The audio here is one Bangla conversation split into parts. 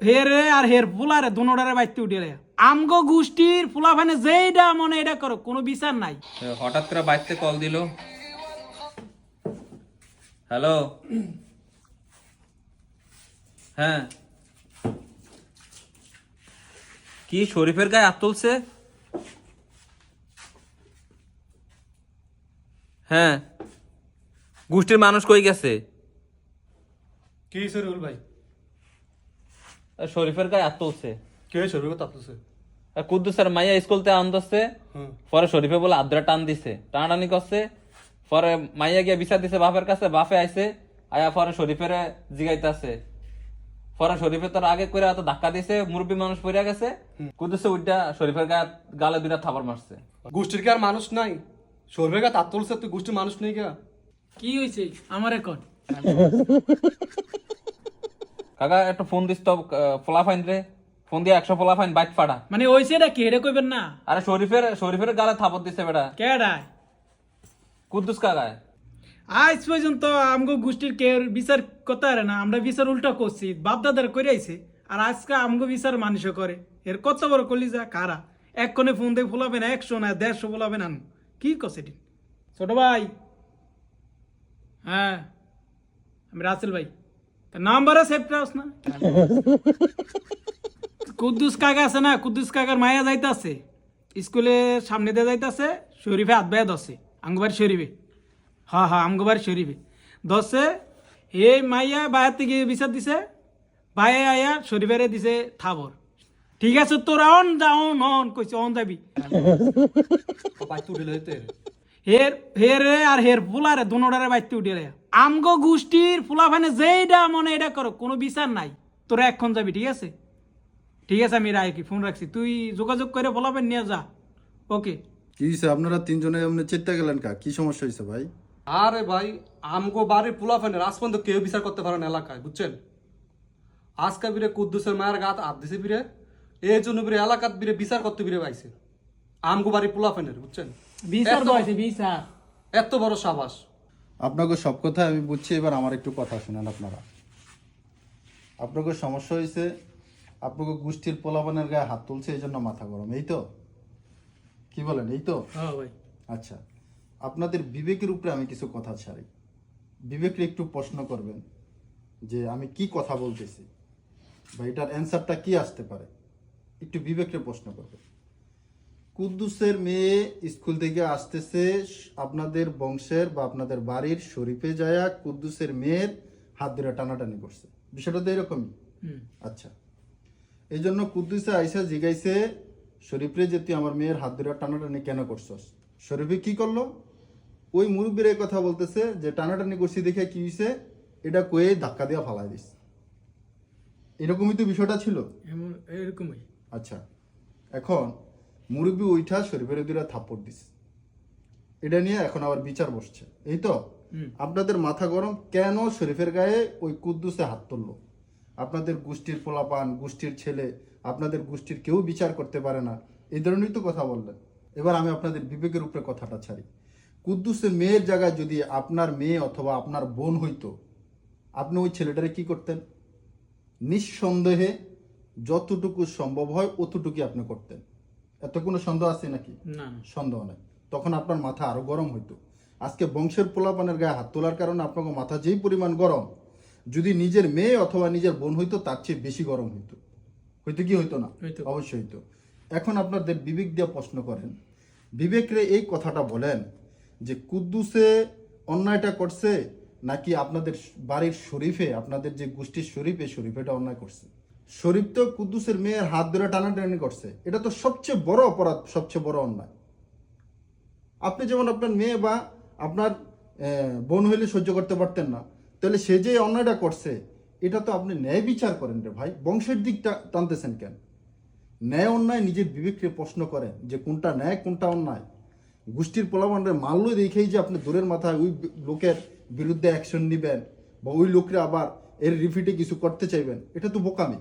হেরে আর হের ফুলারে দুনোটারে বাইতে উঠে আমগো গোষ্ঠীর ফুলা ফানে যেইটা মনে এটা করো কোনো বিচার নাই। হঠাৎ করে বাইতে কল দিল। হ্যালো, হ্যাঁ কি শরীফের গায়ে হাত তুলছে? হ্যাঁ, গোষ্ঠীর মানুষ কই গেছে? কি শরীফুল ভাই? শরীফের গায়ে হাত তুলছে। কে শরীফুল তাপতেছে? কুদ্দুসের মাইয়া স্কুলতে আনতেছে, পরে শরীফে বলে আদ্রা টান দিছে, টানাটানি করছে, পরে মাইয়া গিয়া বিচার দিছে বাপের কাছে, বাপে আইছে, আয়া পরে শরীফের জিগাইতেছে, পরে শরীফে তোর আগে করে এত ধাক্কা দিছে, মুরব্বী মানুষ পড়ে গেছে, কুদ্দুসে উইটা শরীফের গালে দুইটা থাপড় মারছে। গোষ্ঠীর কি আর মানুষ নাই? শরীফের গা তাপ তুলছে, তুই গোষ্ঠীর মানুষ নেই গা? কি হয়েছে আমার এখন? কাকা একটা ফোন দিস তো, ফোলাফাইন রে, ফোন দিয়ে 100 ফোলাফাইন বাইক ফাটা। মানে ওইছে এটা কে রে কইবেন না? আরে শরীফের গালে থাপড় দিছে বেটা। কেডায়? কুদ্দুস কাকায়। আজ পর্যন্ত আমগো গোষ্ঠীর কে বিচার করতে পারে না, আমরা বিচার উল্টা করছি, বাপ দাদার করে আইছে, আর আজকে আমগো বিচার মানুষ করে। এর কত বড় কলিজা কারা? এক্ষণে ফোন দিয়ে ফোলাবে না, 100 না 150 ফোলাবে না, কি করছে এটি? ছোট ভাই, হ্যাঁ আমি রাসেল ভাই, নাম্বারও সেভ করাস না? কুদ্দুস কাকা আছে না, কুদ্দুস কাকার মায়া যাইতাছে স্কুলে, সামনে দিয়ে যাইতাছে, শরীফে হাত বেয়া দছে, আঙ্গবার শরীফে, হ্যাঁ হ্যাঁ আমগোবার শরীফে দশে, এই মাইয়া বাইরে থেকে বিচার দিছে, ভাইয়া আয়া শরীফেরে দিছে থাবর। ঠিক আছে তোরা অন যা, অন কইছে অন যাবি। বাইতে উঠে লইতে হের হেরে আর হের ফুলারে দুনোটারে বাইতে উঠে আমগো গোষ্ঠীর ফুলা ফানে যেইটা মনে এটা করো কোনো বিচার নাই। তোরা এখন যাবি, ঠিক আছে? ঠিক আছে আমি রায় কি ফোন রাখছি, তুই যোগাযোগ করে ফলাবেন নিয়ে যা। ওকে। কি হয়েছে আপনারা তিনজনে এমনি চেতে গেলেন কা? কি সমস্যা হয়েছে ভাই? আরে ভাই, আমগো বাড়ির পোলা ফেনের আজ পর্যন্ত কেউ বিচার করতে পারেন এলাকায়, বুঝছেন? আজকে বিরে কুদ্দুসের মায়ের গাত হাত দিছে বিরে, এই জন্য বিরে এলাকাত বিরে বিচার করতে বিরে পাইছে আমগো বাড়ির পোলা ফেনের, বুঝছেন? বিচার বয়সে বিচার এত বড় সাবাস। আপনাকে সব কথা আমি বুঝছি, এবার আমার একটু কথা শুনেন আপনারা। আপনাকে সমস্যা হয়েছে, আপনাকে গোষ্ঠীর পোলাপানের গায়ে হাত তুলছে, এই জন্য মাথা গরম, এই তো? কি বলেন, এই তো? হ্যাঁ ভাই। আচ্ছা, আপনাদের বিবেকের উপরে আমি কিছু কথা ছাড়ি, বিবেককে একটু প্রশ্ন করবেন যে আমি কি কথা বলতেছি বা এটার অ্যান্সারটা কি আসতে পারে, একটু বিবেককে প্রশ্ন করবেন। কুদ্দুসের মেয়ে স্কুল থেকে আসতেছে, আপনাদের বংশের বা আপনাদের বাড়ির শরীফে যায়া কুদ্দুসের মেয়ের হাত ধরে টানাটানি করছে, বিষয়টা তো এরকমই। আচ্ছা, এই জন্য কুদ্দুসে আইসা জিগাইছে শরীফরে যে তুই আমার মেয়ের হাত ধরে টানাটানি কেন করছস? শরীফে কি করলো? ওই মুরব্বীর এই কথা বলতেছে যে টানাটানি করছি দেখে কি হয়েছে, এটা কয়ে ধাক্কা দিয়ে ফালাই দিস। এরকমই তো বিষয়টা ছিল। এরকমই। আচ্ছা, এখন মুরব্বী ওইটা শরীফের দুইটা থাপ্পড় দিস, এটা নিয়ে এখন আবার বিচার বসছে, এই তো? আপনাদের মাথা গরম কেন শরীফের গায়ে ওই কুদ্দুসে হাত তুললো? আপনাদের গোষ্ঠীর পোলাপান, গোষ্ঠীর ছেলে, আপনাদের গোষ্ঠীর কেউ বিচার করতে পারে না, এই ধরনেরই তো কথা বললেন। এবার আমি আপনাদের বিবেকের উপরে কথাটা ছাড়ি। কুদ্দুসের মেয়ের জায়গায় যদি আপনার মেয়ে অথবা আপনার বোন হইতো, আপনি ওই ছেলেটারে কি করতেন? নিঃসন্দেহে যতটুকু সম্ভব হয় অতটুকু আপনি করতেন। এত কোনো সন্দেহ আছে নাকি? না, সন্দেহ নাই। তখন আপনার মাথা আরো গরম হইতো। আজকে বংশের পোলাপানের গায়ে হাত তোলার কারণে আপনাকে মাথা যেই পরিমাণ গরম, যদি নিজের মেয়ে অথবা নিজের বোন হইতো তার চেয়ে বেশি গরম হইতো। হইতো কি হইতো না? অবশ্যই হইতো। এখন আপনাদের বিবেক দিয়ে প্রশ্ন করেন, বিবেকরে এই কথাটা বলেন যে কুদ্দুসে অন্যায়টা করছে নাকি আপনাদের বাড়ির শরীফে, আপনাদের যে গোষ্ঠীর শরীফেটা অন্যায় করছে? শরীফ তো কুদ্দুসের মেয়ের হাত ধরে টানাটানি করছে, এটা তো সবচেয়ে বড় অপরাধ, সবচেয়ে বড় অন্যায়। আপনি যেমন আপনার মেয়ে বা আপনার বোন হইলে সহ্য করতে পারতেন না, তাহলে সে যে অন্যায়টা করছে এটা তো আপনি ন্যায় বিচার করেন রে ভাই, বংশের দিকটা টানতেছেন কেন? ন্যায় অন্যায় নিজের বিবেককে প্রশ্ন করেন যে কোনটা ন্যায় কোনটা অন্যায়। গোষ্ঠীর পোলাপানরে মারল দেখেই যে আপনি দূরের মাথায় ওই লোকের বিরুদ্ধে অ্যাকশন নিবেন বা ওই লোকরা আবার এর রিপিটে কিছু করতে চাইবেন, এটা তো বোকামি,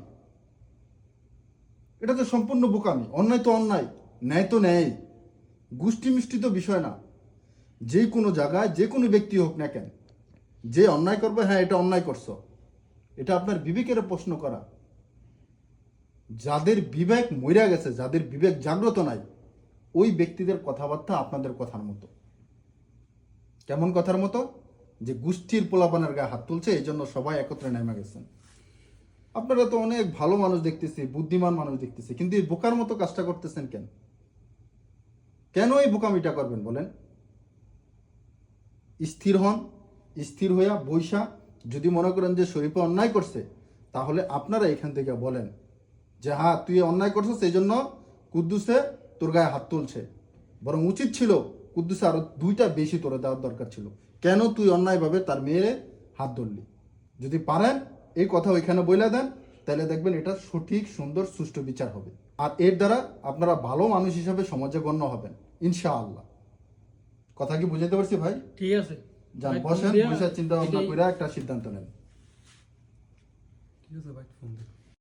এটা তো সম্পূর্ণ বোকামি। অন্যায় তো অন্যায়, ন্যায় তো ন্যায়, গোষ্ঠী মিষ্টি তো বিষয় না। যে কোনো জায়গায় যে কোনো ব্যক্তি হোক না কেন, যে অন্যায় করবে, হ্যাঁ এটা অন্যায় করছো, এটা আপনার বিবেকের প্রশ্ন করা। যাদের বিবেক মইরা গেছে, যাদের বিবেক জাগ্রত নাই, ওই ব্যক্তিদের কথাবার্তা আপনাদের কথার মতো। কেমন কথার মতো? যে গোষ্ঠীর পোলাপানের গায়ে হাত তুলছে, এই জন্য সবাই একত্রে নেমে গেছেন। আপনারা তো অনেক ভালো মানুষ দেখতেছি, বুদ্ধিমান মানুষ দেখতেছি, কিন্তু এই বোকার মতো কাজটা করতেছেন কেন? কেন এই বোকামিটা করবেন বলেন? স্থির হন, স্থির হইয়া বৈশা যদি মনে করেন যে শরীফে অন্যায় করছে, তাহলে আপনারা এখান থেকে বলেন যে হ্যাঁ তুই অন্যায় করছিস, সেই জন্য কুদ্দুসে তোর গায়ে হাত তুলছে। বরং উচিত ছিল কুদ্দুসে আরো 2টা বেশি তোরে দেওয়ার দরকার ছিল। কেন তুই অন্যায়ভাবে তার মেয়েরে হাত ধরলি? যদি পারেন এই কথা ওইখানে বইলা দেন, তাহলে দেখবেন এটা সঠিক, সুন্দর, সুষ্ঠু বিচার হবে। আর এর দ্বারা আপনারা ভালো মানুষ হিসাবে সমাজে গণ্য হবেন ইনশাআল্লাহ। কথা কি বুঝাতে পারছি ভাই? ঠিক আছে যান ভাই, বসেন, দিয়া বসে চিন্তা ভাবনা এটাই- করে একটা সিদ্ধান্ত নেন। ঠিক আছে ভাই, ফোন দে।